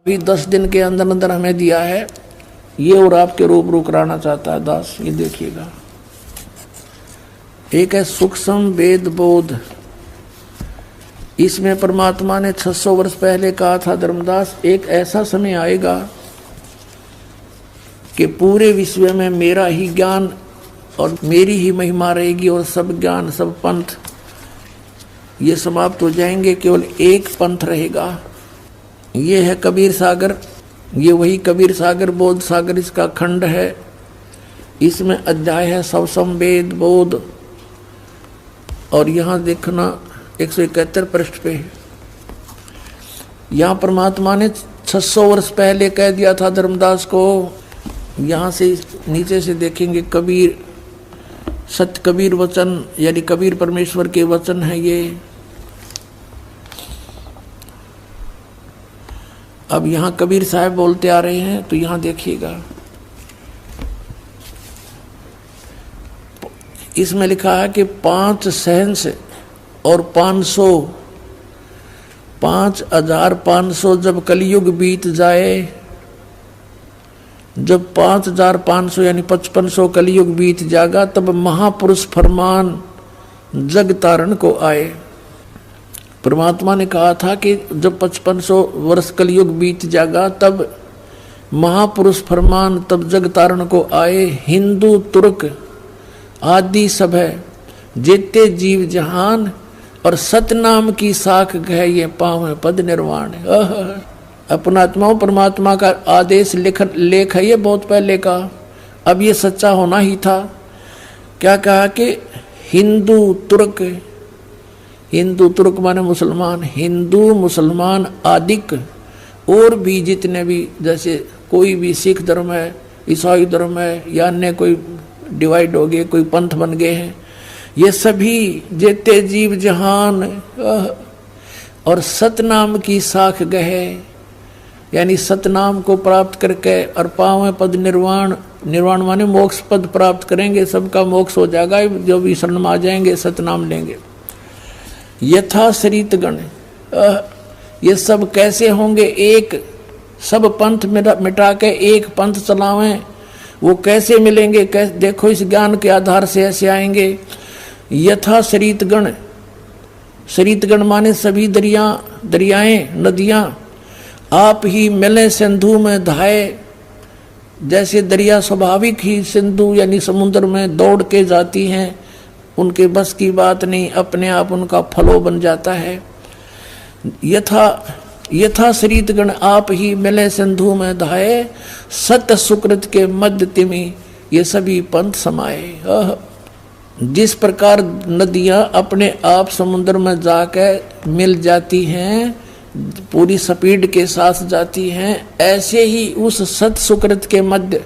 भी 10 दिन के अंदर अंदर हमें दिया है, ये और आपके रूबरू कराना चाहता है दास। ये देखिएगा, एक है सूक्ष्म वेद बोध। इसमें परमात्मा ने 600 वर्ष पहले कहा था, धर्मदास एक ऐसा समय आएगा कि पूरे विश्व में मेरा ही ज्ञान और मेरी ही महिमा रहेगी और सब ज्ञान सब पंथ ये समाप्त हो जाएंगे, केवल एक पंथ रहेगा। ये है कबीर सागर, ये वही कबीर सागर बोध सागर इसका खंड है। इसमें अध्याय है सबसम वेद बोध, और यहाँ देखना 171 पृष्ठ पे, यहाँ परमात्मा ने 600 वर्ष पहले कह दिया था धर्मदास को। यहाँ से नीचे से देखेंगे कबीर सत्य कबीर वचन, यानी कबीर परमेश्वर के वचन है ये। अब यहाँ कबीर साहब बोलते आ रहे हैं, तो यहाँ देखिएगा, इसमें लिखा है कि 5 सहंस और 5,500 जब कलयुग बीत जाए, जब 5,500 यानी 5500 कलयुग बीत जाएगा, तब महापुरुष फरमान जग तारण को आए। परमात्मा ने कहा था कि जब 5500 वर्ष कलयुग बीत जाएगा तब महापुरुष फरमान तब जग तारण को आए। हिंदू तुर्क आदि सब है जेते जीव जहान, और सतनाम की साख गह ये पाँव पद निर्वाण। अपना आत्मा परमात्मा का आदेश लेख है ये बहुत पहले का, अब ये सच्चा होना ही था। क्या कहा कि हिंदू तुर्क माने मुसलमान, हिंदू मुसलमान आदिक और भी जितने भी, जैसे कोई भी सिख धर्म है, ईसाई धर्म है, या अन्य कोई डिवाइड हो गए, कोई पंथ बन गए हैं, ये सभी जेते जीव जहान और सतनाम की साख गहे, यानी सतनाम को प्राप्त करके और पावे पद निर्वाण। निर्वाण माने मोक्ष पद प्राप्त करेंगे, सबका मोक्ष हो जाएगा जो भी शरण में आ जाएंगे, सतनाम लेंगे। यथा शरीत गण, ये सब कैसे होंगे? एक सब पंथ मिटा के एक पंथ चलावें, वो कैसे मिलेंगे? कैसे? देखो इस ज्ञान के आधार से ऐसे आएंगे। यथा शरीतगण, शरीतगण माने सभी दरियाएं नदियां आप ही मिले सिंधु में धाये। जैसे दरिया स्वाभाविक ही सिंधु यानी समुद्र में दौड़ के जाती हैं, उनके बस की बात नहीं, अपने आप उनका फलो बन जाता है। यथा शरीतगण आप ही मिले सिंधु में धाये, सत्य सुकृत के मध्य तिमि ये सभी पंथ समाये। जिस प्रकार नदियां अपने आप समुद्र में जाकर मिल जाती हैं, पूरी स्पीड के साथ जाती हैं, ऐसे ही उस सत्य सुकृत के मध्य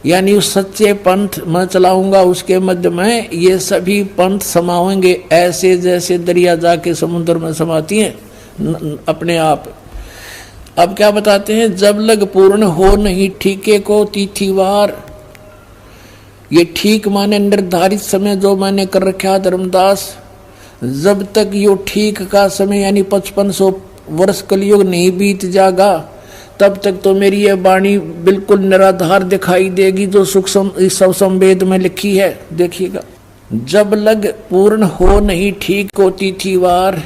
यानी उस सच्चे पंथ मैं चलाऊंगा उसके मध्य में ये सभी पंथ समाएंगे, ऐसे जैसे दरिया जाके समुद्र में समाती हैं अपने आप। अब क्या बताते हैं? जब लग पूर्ण हो नहीं ठीके को तिथिवार, ये ठीक माने निर्धारित समय जो मैंने कर रखा धर्मदास, जब तक यो ठीक का समय यानी 5500 वर्ष कलयुग नहीं बीत जाएगा, तब तक तो मेरी ये वाणी बिल्कुल निराधार दिखाई देगी जो सूक्ष्म सबसम वेद में लिखी है। देखिएगा, जब लग पूर्ण हो नहीं ठीक को तिथिवार,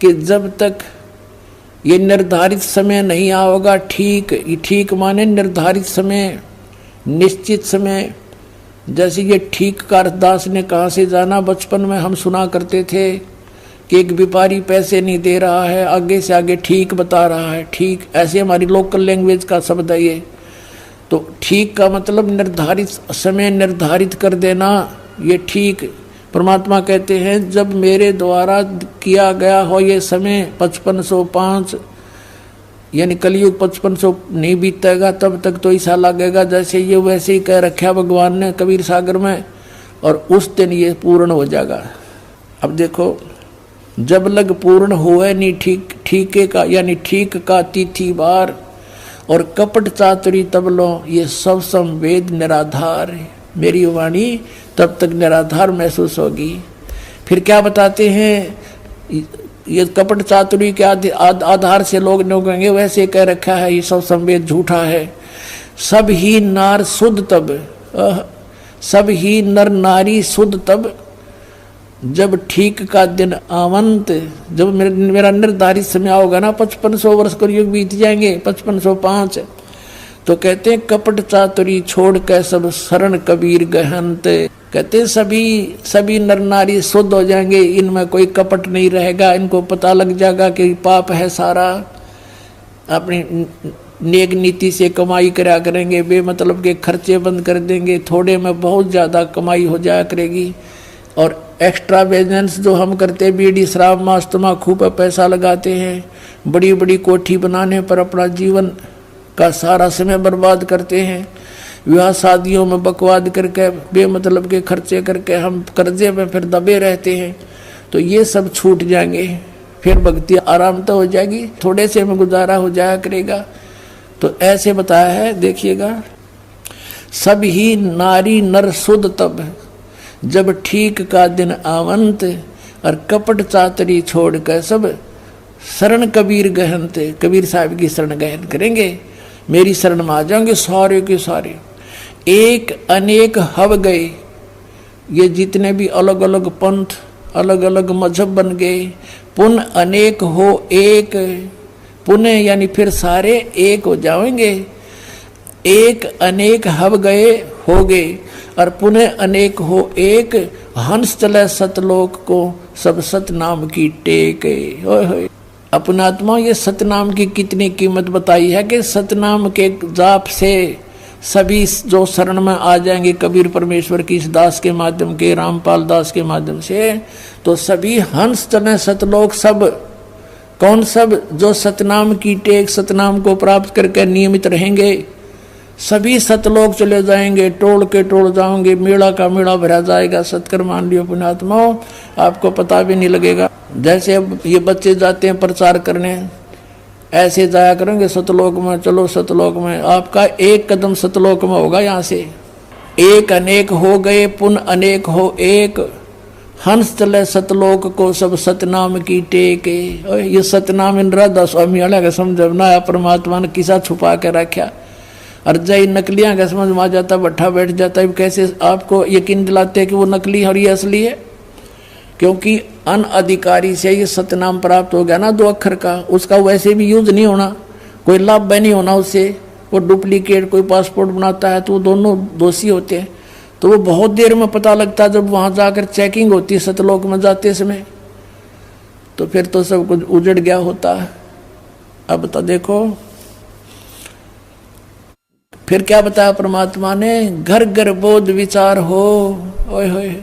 कि जब तक ये निर्धारित समय नहीं आओगा ठीक माने निर्धारित समय, निश्चित समय। जैसे ये ठीक का दास ने कहाँ से जाना? बचपन में हम सुना करते थे कि एक व्यापारी पैसे नहीं दे रहा है, आगे से आगे ठीक बता रहा है, ठीक। ऐसे हमारी लोकल लैंग्वेज का शब्द है ये। तो ठीक का मतलब निर्धारित समय निर्धारित कर देना, ये ठीक। परमात्मा कहते हैं जब मेरे द्वारा किया गया हो ये समय 5505 यानी कलयुग 5500 नहीं बीतेगा, तब तक तो ऐसा लगेगा जैसे ये वैसे ही कह रखा भगवान ने कबीर सागर में, और उस दिन ये पूर्ण हो जाएगा। अब देखो, जब लग पूर्ण हुए नहीं ठीके का यानी ठीक का तिथि बार, और कपट चातुरी तब लो ये सब संवेद निराधार, मेरी वाणी तब तक निराधार महसूस होगी। फिर क्या बताते हैं? ये कपट चातुरी के आधार से लोग कहेंगे वैसे कह रखा है, ये सब संवेद झूठा है। सब ही नार शुद्ध तब, सब ही नर नारी शुद्ध तब, जब ठीक का दिन आवंत, जब मेरा निर्धारित समय होगा ना, 5500 वर्ष का युग बीत जाएंगे, 5505, तो कहते हैं कपट चातुरी छोड़ कर सब शरण कबीर गहंत। कहते हैं सभी नर नारी शुद्ध हो जाएंगे, इनमें कोई कपट नहीं रहेगा, इनको पता लग जाएगा कि पाप है सारा, अपनी नेक नीति से कमाई करा करेंगे, बेमतलब के खर्चे बंद कर देंगे, थोड़े में बहुत ज़्यादा कमाई हो जाया करेगी। और एक्स्ट्रा बिजनेस जो हम करते हैं, बीड़ी शराब मांस तम्बाकू पर पैसा लगाते हैं, बड़ी बड़ी कोठी बनाने पर अपना जीवन का सारा समय बर्बाद करते हैं, विवाह शादियों में बकवाद करके बेमतलब के खर्चे करके हम कर्जे में फिर दबे रहते हैं, तो ये सब छूट जाएंगे, फिर भक्ति आराम तो हो जाएगी, थोड़े से में गुजारा हो जाया करेगा। तो ऐसे बताया है, देखिएगा, सब ही नारी नर शुद्ध तब, जब ठीक का दिन आवंत, और कपट चातरी छोड़ कर सब शरण कबीर गहनत, कबीर साहब की शरण गहन करेंगे, मेरी शरण में आ जाएंगे सारे के सारे। एक अनेक हव गए, ये जितने भी अलग अलग पंथ अलग अलग मजहब बन गए, पुन अनेक हो एक, पुनः यानी फिर सारे एक हो जाएंगे। एक अनेक हव गए हो गए, और पुनः अनेक हो एक, हंस चले सतलोक को सब सतनाम की टेक। अपनात्मा, ये सतनाम की कितनी कीमत बताई है कि सतनाम के जाप से सभी जो शरण में आ जाएंगे कबीर परमेश्वर की इस दास के माध्यम के, रामपाल दास के माध्यम से, तो सभी हंस चले सतलोक, सब कौन, सब जो सतनाम की टेक, सतनाम को प्राप्त करके नियमित रहेंगे, सभी सतलोक चले जाएंगे, टोल के टोल जाओगे, मेला का मेला भरा जाएगा। सत्कर मान लियो पुण्यात्माओं, आपको पता भी नहीं लगेगा। जैसे अब ये बच्चे जाते हैं प्रचार करने, ऐसे जाया करेंगे सतलोक में, चलो सतलोक में, आपका एक कदम सतलोक में होगा। यहाँ से एक अनेक हो गए, पुन अनेक हो एक, हंस चले सतलोक को सब सतनाम की टेक। ये सतनाम इन राधा स्वामी वाला का समझना, परमात्मा ने किसा छुपा के रखा, और जय नकलियां का समझ में आ जाता, बैठा बैठ जाता है। कैसे आपको यकीन दिलाते हैं कि वो नकली है और ये असली है? क्योंकि अनअधिकारी से ये सतनाम प्राप्त हो गया ना 2 अक्षर का, उसका वैसे भी यूज नहीं होना, कोई लाभ नहीं होना उससे। वो डुप्लीकेट कोई पासपोर्ट बनाता है तो वो दोनों दोषी होते हैं। तो वो बहुत देर में पता लगता है, जब वहां जाकर चेकिंग होती है सतलोक में जाते समय, तो फिर तो सब कुछ उजड़ गया होता है। अब तो देखो फिर क्या बताया परमात्मा ने, घर घर बोध विचार हो, ओए होए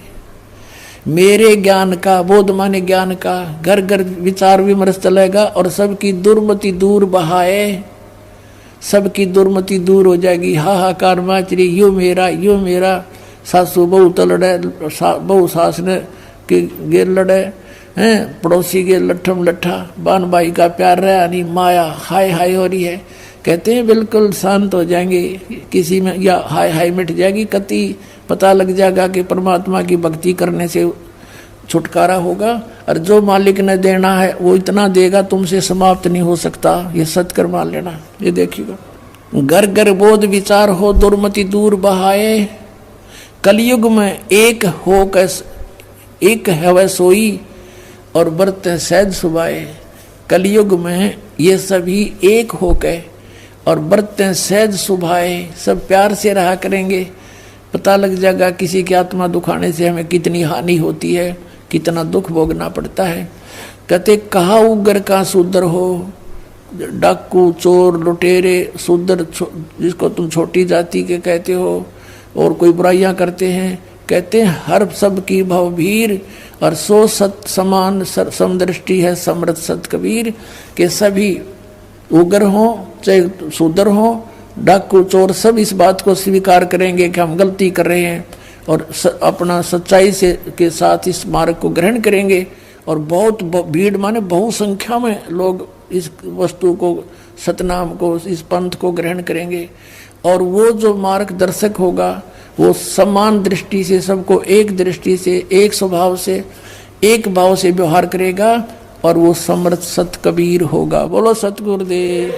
मेरे ज्ञान का, बोध माने ज्ञान का, घर घर विचार विमर्श चलेगा, और सबकी दुर्मति दूर बहाए, सबकी दुर्मति दूर हो जाएगी। हाहाकार माचरी, यो मेरा, सासू बहू तो लड़े, बहू सास ने के गे लड़े हैं, पड़ोसी के लट्ठम लट्ठा, बान भाई का प्यार रहा नहीं, माया हाय हाय हो रही है। कहते हैं बिल्कुल शांत हो जाएंगे, किसी में या हाय हाय मिट जाएगी, कति पता लग जाएगा कि परमात्मा की भक्ति करने से छुटकारा होगा, और जो मालिक ने देना है वो इतना देगा, तुमसे समाप्त नहीं हो सकता। ये सत्कर मान लेना। ये देखिएगा, घर घर बोध विचार हो, दुर्मति दूर बहाए, कलयुग में एक हो कैस एक है वह सोई, और बरते सहज सुबाए। कलयुग में ये सभी एक हो के और बरते सहज सुभाए, सब प्यार से रहा करेंगे। पता लग जाएगा किसी की आत्मा दुखाने से हमें कितनी हानि होती है, कितना दुख भोगना पड़ता है। कहते कहा उग्र का शूद्र हो, डाकू चोर लुटेरे शूद्र जिसको तुम छोटी जाति के कहते हो, और कोई बुराइयां करते हैं, कहते हैं हर सब की भवभीर, और सो सत समान समदृष्टि है समृत सत कबीर। के सभी उग्र हो चाहे शूद्र हो, डाकू चोर, सब इस बात को स्वीकार करेंगे कि हम गलती कर रहे हैं, और अपना सच्चाई से के साथ इस मार्ग को ग्रहण करेंगे। और बहुत भीड़ माने बहुसंख्या में लोग इस वस्तु को, सतनाम को, इस पंथ को ग्रहण करेंगे। और वो जो मार्गदर्शक होगा वो समान दृष्टि से सबको एक दृष्टि से, एक स्वभाव से, एक भाव से व्यवहार करेगा, और वो समर्थ सत कबीर होगा। बोलो सतगुरुदेव।